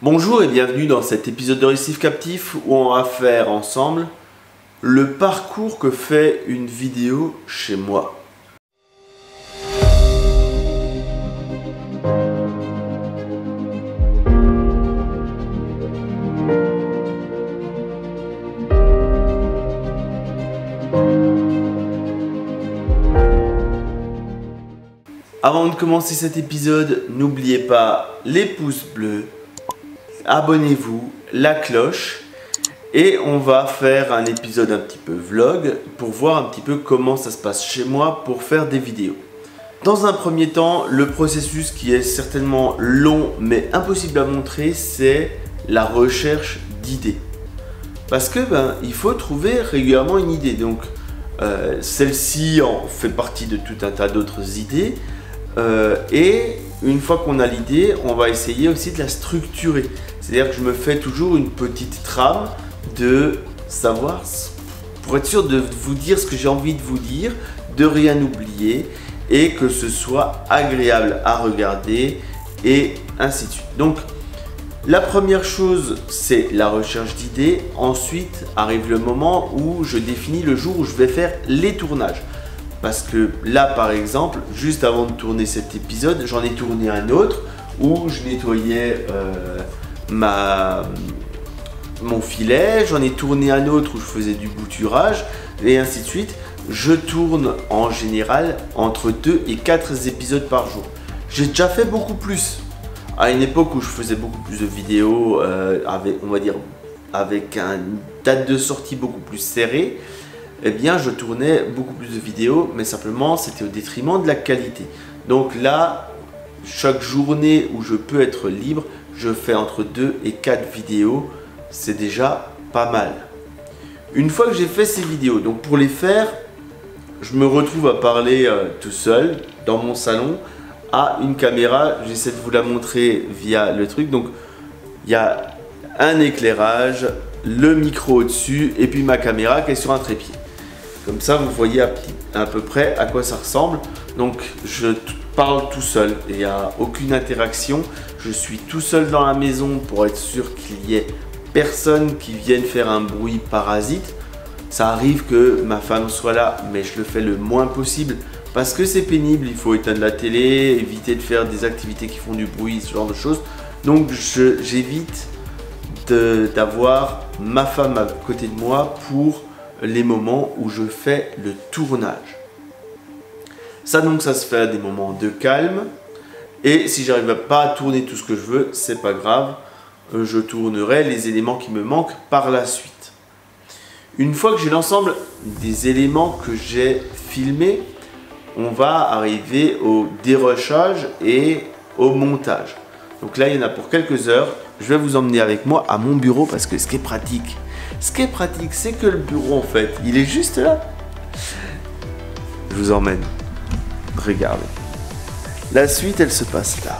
Bonjour et bienvenue dans cet épisode de Récif Captif où on va faire ensemble le parcours que fait une vidéo chez moi. Avant de commencer cet épisode, n'oubliez pas les pouces bleus, abonnez-vous, la cloche et on va faire un épisode un petit peu vlog pour voir un petit peu comment ça se passe chez moi pour faire des vidéos. Dans un premier temps, le processus qui est certainement long mais impossible à montrer, c'est la recherche d'idées. Parce que il faut trouver régulièrement une idée. Donc celle-ci en fait partie de tout un tas d'autres idées. Et une fois qu'on a l'idée, on va essayer aussi de la structurer. C'est-à-dire que je me fais toujours une petite trame de savoir, pour être sûr de vous dire ce que j'ai envie de vous dire, de rien oublier et que ce soit agréable à regarder et ainsi de suite. Donc la première chose, c'est la recherche d'idées. Ensuite arrive le moment où je définis le jour où je vais faire les tournages. Parce que là, par exemple, juste avant de tourner cet épisode, j'en ai tourné un autre où je nettoyais mon filet. J'en ai tourné un autre où je faisais du bouturage et ainsi de suite. Je tourne en général entre 2 et 4 épisodes par jour. J'ai déjà fait beaucoup plus. À une époque où je faisais beaucoup plus de vidéos, on va dire avec une date de sortie beaucoup plus serrée, eh bien je tournais beaucoup plus de vidéos, mais simplement c'était au détriment de la qualité. Donc là, chaque journée où je peux être libre, je fais entre 2 et 4 vidéos, c'est déjà pas mal. Une fois que j'ai fait ces vidéos, donc pour les faire, je me retrouve à parler tout seul dans mon salon à une caméra. J'essaie de vous la montrer via le truc. Donc il y a un éclairage, le micro au-dessus et puis ma caméra qui est sur un trépied. Comme ça, vous voyez à peu près à quoi ça ressemble. Donc, je parle tout seul. Il n'y a aucune interaction. Je suis tout seul dans la maison pour être sûr qu'il y ait personne qui vienne faire un bruit parasite. Ça arrive que ma femme soit là, mais je le fais le moins possible parce que c'est pénible. Il faut éteindre la télé, éviter de faire des activités qui font du bruit, ce genre de choses. Donc, j'évite d'avoir ma femme à côté de moi pour les moments où je fais le tournage. Ça donc ça se fait à des moments de calme et si j'arrive pas à tourner tout ce que je veux, c'est pas grave, je tournerai les éléments qui me manquent par la suite. Une fois que j'ai l'ensemble des éléments que j'ai filmés, on va arriver au dérushage et au montage. Donc là il y en a pour quelques heures. Je vais vous emmener avec moi à mon bureau parce que ce qui est pratique, c'est que le bureau, en fait, il est juste là. Je vous emmène. Regardez. La suite, elle se passe là.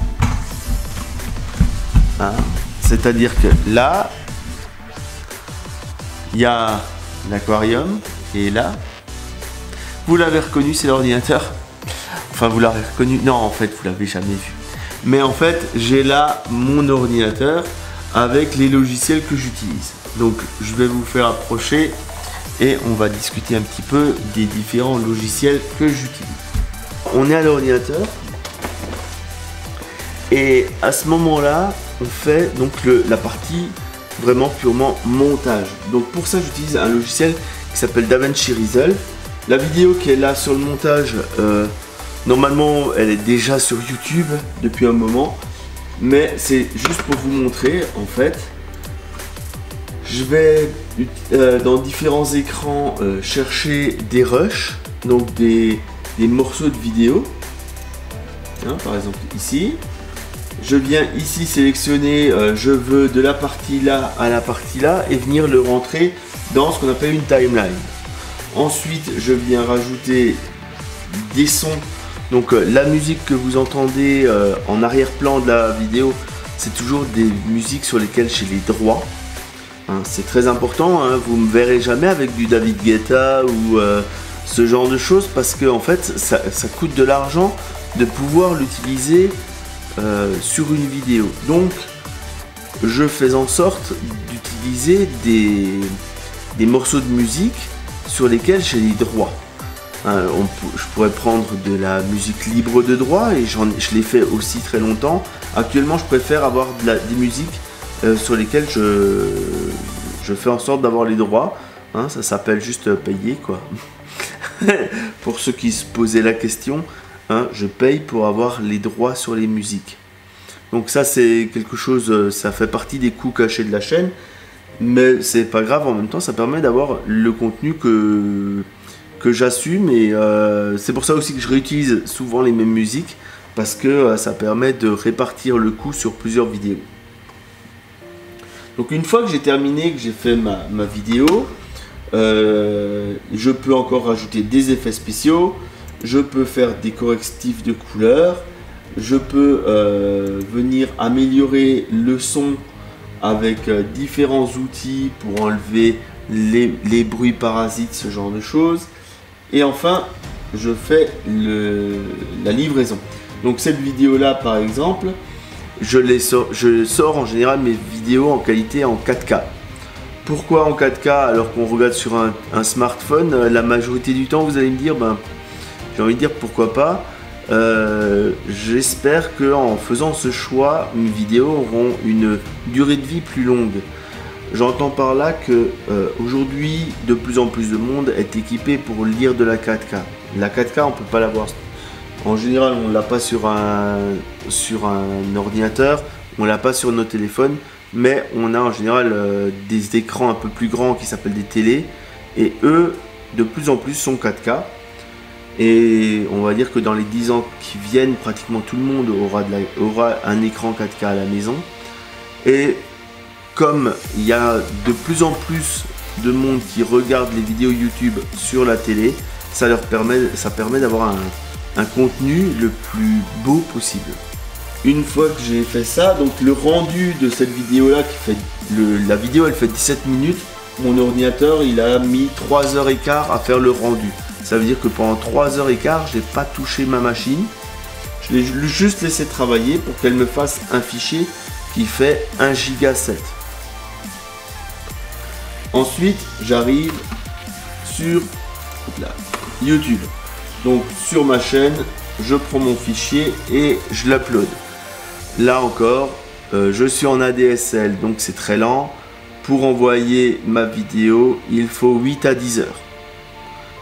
Hein? C'est-à-dire que là, il y a l'aquarium. Et là, vous l'avez reconnu, c'est l'ordinateur. Enfin, vous l'avez reconnu. Non, en fait, vous l'avez jamais vu. Mais en fait, j'ai là mon ordinateur avec les logiciels que j'utilise. Donc je vais vous faire approcher et on va discuter un petit peu des différents logiciels que j'utilise. On est à l'ordinateur et à ce moment là on fait donc la partie vraiment purement montage. Donc pour ça j'utilise un logiciel qui s'appelle DaVinci Resolve. La vidéo qui est là sur le montage, normalement elle est déjà sur YouTube depuis un moment, mais c'est juste pour vous montrer en fait. Je vais dans différents écrans chercher des rushs, donc des morceaux de vidéo. Hein, par exemple ici. Je viens ici sélectionner, je veux de la partie là à la partie là et venir le rentrer dans ce qu'on appelle une timeline. Ensuite, je viens rajouter des sons. Donc la musique que vous entendez en arrière-plan de la vidéo, c'est toujours des musiques sur lesquelles j'ai les droits. Hein, c'est très important, hein, vous ne me verrez jamais avec du David Guetta ou ce genre de choses parce que en fait ça coûte de l'argent de pouvoir l'utiliser sur une vidéo. Donc je fais en sorte d'utiliser des morceaux de musique sur lesquels j'ai les droits. Je pourrais prendre de la musique libre de droit et je l'ai fait aussi très longtemps. Actuellement, je préfère avoir des musiques sur lesquelles je fais en sorte d'avoir les droits. Ça s'appelle juste payer, quoi. Pour ceux qui se posaient la question, je paye pour avoir les droits sur les musiques. Donc ça, c'est quelque chose, ça fait partie des coûts cachés de la chaîne, mais c'est pas grave, en même temps ça permet d'avoir le contenu que j'assume, et c'est pour ça aussi que je réutilise souvent les mêmes musiques, parce que ça permet de répartir le coût sur plusieurs vidéos. Donc une fois que j'ai terminé, que j'ai fait ma vidéo, je peux encore rajouter des effets spéciaux, je peux faire des correctifs de couleurs, je peux venir améliorer le son avec différents outils pour enlever les bruits parasites, ce genre de choses. Et enfin, je fais la livraison. Donc cette vidéo là par exemple, je sors en général mes vidéos en qualité en 4K. Pourquoi en 4K alors qu'on regarde sur un smartphone? La majorité du temps, vous allez me dire, j'ai envie de dire pourquoi pas. J'espère qu'en faisant ce choix, mes vidéos auront une durée de vie plus longue. J'entends par là que aujourd'hui, de plus en plus de monde est équipé pour lire de la 4K. La 4K, on peut pas l'avoir. En général, on l'a pas sur un ordinateur, on l'a pas sur nos téléphones, mais on a en général des écrans un peu plus grands qui s'appellent des télés, et eux, de plus en plus, sont 4K. Et on va dire que dans les 10 ans qui viennent, pratiquement tout le monde aura un écran 4K à la maison. Et comme il y a de plus en plus de monde qui regarde les vidéos YouTube sur la télé, ça permet d'avoir un contenu le plus beau possible. Une fois que j'ai fait ça, donc le rendu de cette vidéo là, la vidéo elle fait 17 minutes, mon ordinateur il a mis 3h15 à faire le rendu. Ça veut dire que pendant 3h15, je n'ai pas touché ma machine. Je l'ai juste laissé travailler pour qu'elle me fasse un fichier qui fait 1 giga 7. Ensuite, j'arrive sur YouTube. Donc sur ma chaîne, je prends mon fichier et je l'upload. Là encore, je suis en ADSL, donc c'est très lent. Pour envoyer ma vidéo, il faut 8 à 10 heures.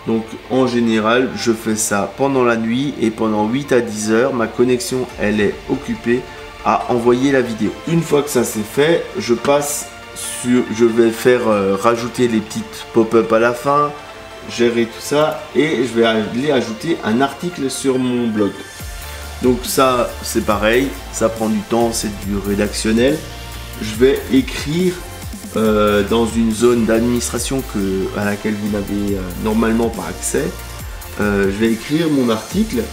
Donc en général, je fais ça pendant la nuit, et pendant 8 à 10 heures, ma connexion elle est occupée à envoyer la vidéo. Une fois que ça c'est fait, je vais faire rajouter les petites pop-up à la fin, gérer tout ça, et je vais aller ajouter un article sur mon blog. Donc ça c'est pareil, ça prend du temps, c'est du rédactionnel. Je vais écrire dans une zone d'administration à laquelle vous n'avez normalement pas accès. Je vais écrire mon article.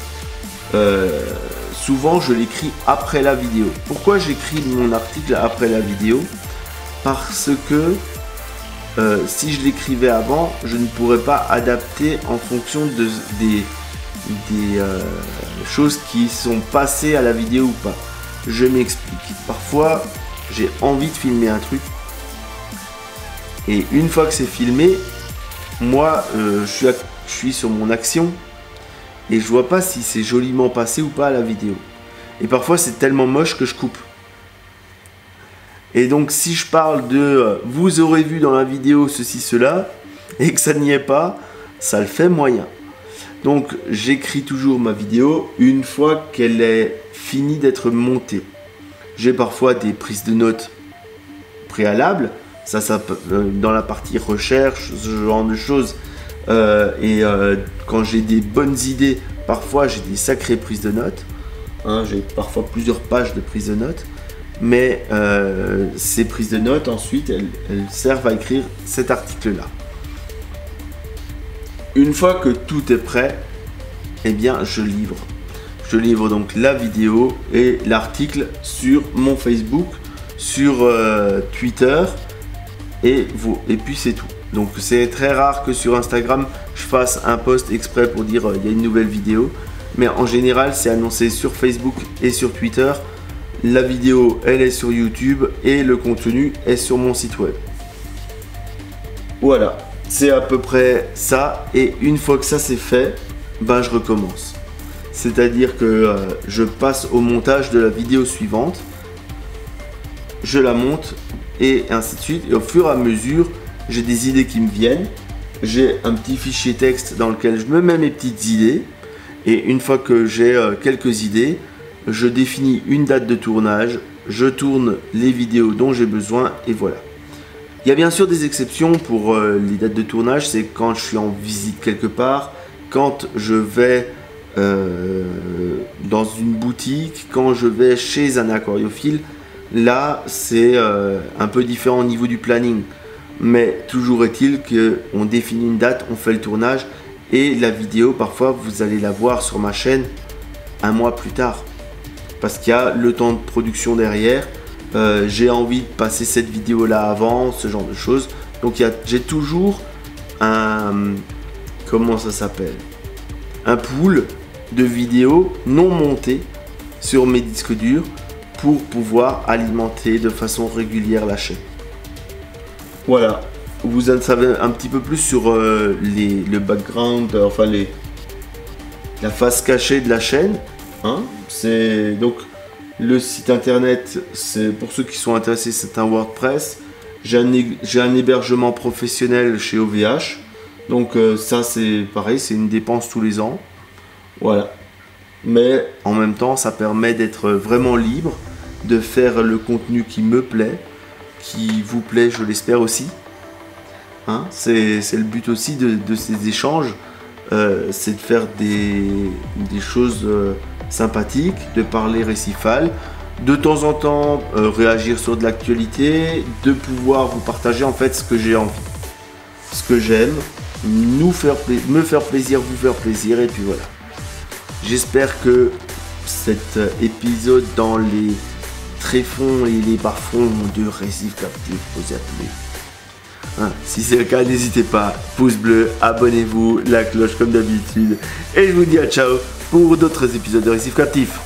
Souvent je l'écris après la vidéo. Pourquoi j'écris mon article après la vidéo? Parce que si je l'écrivais avant, je ne pourrais pas adapter en fonction des choses qui sont passées à la vidéo ou pas. Je m'explique. Parfois j'ai envie de filmer un truc, et une fois que c'est filmé, moi je suis sur mon action et je vois pas si c'est joliment passé ou pas à la vidéo. Et parfois c'est tellement moche que je coupe. Et donc si je parle de vous aurez vu dans la vidéo ceci cela et que ça n'y est pas, ça le fait moyen. Donc j'écris toujours ma vidéo une fois qu'elle est finie d'être montée. J'ai parfois des prises de notes préalables. Ça dans la partie recherche, ce genre de choses. Quand j'ai des bonnes idées, parfois j'ai des sacrées prises de notes. J'ai parfois plusieurs pages de prises de notes. Mais ces prises de notes, ensuite, elles servent à écrire cet article-là. Une fois que tout est prêt, eh bien, je livre. Je livre donc la vidéo et l'article sur mon Facebook, sur Twitter. Et puis c'est tout. Donc c'est très rare que sur Instagram je fasse un post exprès pour dire il y a une nouvelle vidéo, mais en général c'est annoncé sur Facebook et sur Twitter la vidéo elle est sur YouTube et le contenu est sur mon site web. Voilà, c'est à peu près ça, et une fois que ça c'est fait, ben je recommence. C'est-à-dire que je passe au montage de la vidéo suivante, je la monte et ainsi de suite, et au fur et à mesure j'ai des idées qui me viennent, j'ai un petit fichier texte dans lequel je me mets mes petites idées, et une fois que j'ai quelques idées, je définis une date de tournage, je tourne les vidéos dont j'ai besoin et voilà. Il y a bien sûr des exceptions pour les dates de tournage, c'est quand je suis en visite quelque part, quand je vais dans une boutique, quand je vais chez un aquariophile. Là c'est un peu différent au niveau du planning, mais toujours est-il qu'on définit une date, on fait le tournage et la vidéo parfois vous allez la voir sur ma chaîne un mois plus tard parce qu'il y a le temps de production derrière. J'ai envie de passer cette vidéo là avant, ce genre de choses, donc j'ai toujours un, comment ça s'appelle, un pool de vidéos non montées sur mes disques durs pour pouvoir alimenter de façon régulière la chaîne. Voilà, vous en savez un petit peu plus sur le background, enfin la face cachée de la chaîne, hein. C'est donc le site internet, c'est pour ceux qui sont intéressés, c'est un WordPress. J'ai un hébergement professionnel chez OVH, donc ça c'est pareil, c'est une dépense tous les ans, voilà. Mais en même temps ça permet d'être vraiment libre, de faire le contenu qui me plaît, qui vous plaît, je l'espère aussi, hein. C'est le but aussi de ces échanges, c'est de faire des choses sympathiques, de parler récifal, de temps en temps réagir sur de l'actualité, de pouvoir vous partager en fait ce que j'ai envie, ce que j'aime, me faire plaisir, vous faire plaisir, et puis voilà. J'espère que cet épisode dans les tréfonds et les bas-fonds de Récif Captif vous a plu. Hein, si c'est le cas, n'hésitez pas, pouce bleu, abonnez-vous, la cloche comme d'habitude, et je vous dis à ciao pour d'autres épisodes de Récif Captif.